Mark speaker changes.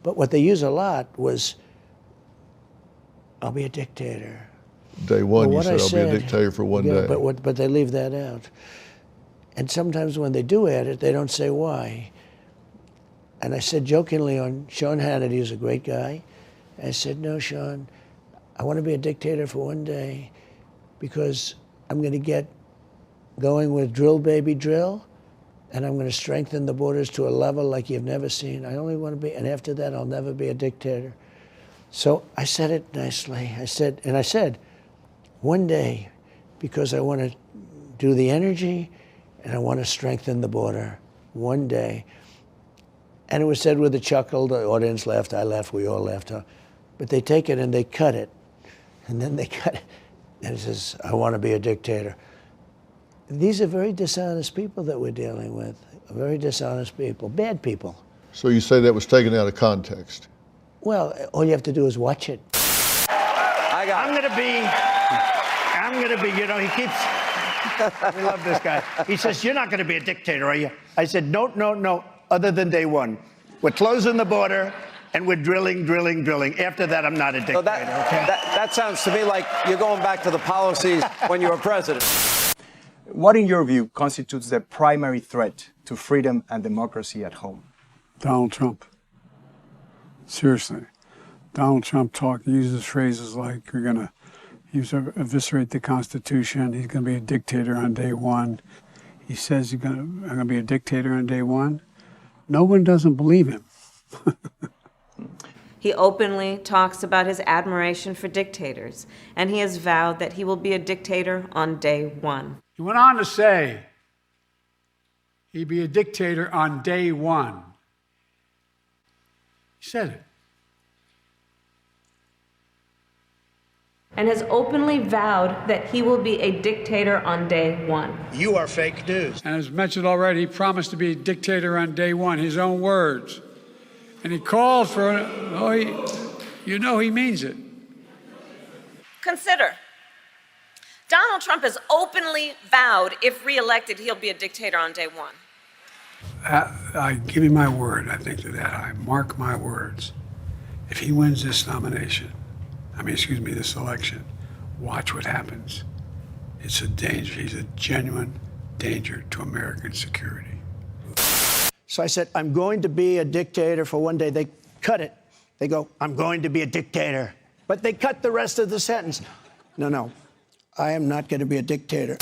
Speaker 1: But what they use a lot was, I'll be a dictator.
Speaker 2: Day one,
Speaker 1: Well,
Speaker 2: you said, I'll be a dictator for one day.
Speaker 1: But they leave that out. And sometimes when they do add it, they don't say why. And I said jokingly on Sean Hannity, who's a great guy, I said, no, Sean, I want to be a dictator for one day because I'm going to get going with drill, baby, drill, and I'm going to strengthen the borders to a level like you've never seen. I only want to be, and after that, I'll never be a dictator. So I said it nicely. I said, one day, because I want to do the energy and I want to strengthen the border. One day. And it was said with a chuckle. The audience laughed, I laughed, we all laughed. But they take it and they cut it. And then they cut it. And it says, I want to be a dictator. These are very dishonest people that we're dealing with. Very dishonest people, bad people.
Speaker 2: So you say that was taken out of context?
Speaker 1: Well, all you have to do is watch it.
Speaker 3: I'm going to be, you know, he keeps, I love this guy. He says, you're not going to be a dictator, are you? I said, no, other than day one. We're closing the border, and we're drilling. After that, I'm not a dictator,
Speaker 4: so that sounds to me like you're going back to the policies when you were president.
Speaker 5: What, in your view, constitutes the primary threat to freedom and democracy at home?
Speaker 6: Donald Trump. Seriously. Donald Trump uses phrases like, he's going to eviscerate the Constitution, he's going to be a dictator on day one. He says I'm going to be a dictator on day one. No one doesn't believe him.
Speaker 7: He openly talks about his admiration for dictators, and he has vowed that he will be a dictator on day one.
Speaker 6: He went on to say he'd be a dictator on day one. He said it.
Speaker 7: And has openly vowed that he will be a dictator on day one.
Speaker 3: You are fake news.
Speaker 6: And as mentioned already, he promised to be a dictator on day one, his own words. And he called for, you know he means it.
Speaker 7: Consider, Donald Trump has openly vowed, if reelected, he'll be a dictator on day one.
Speaker 6: I give you my word, I think to that. I mark my words. If he wins this nomination, this election, watch what happens. It's a danger. He's a genuine danger to American security.
Speaker 1: So I said, I'm going to be a dictator for one day. They cut it. They go, I'm going to be a dictator. But they cut the rest of the sentence. No, I am not going to be a dictator.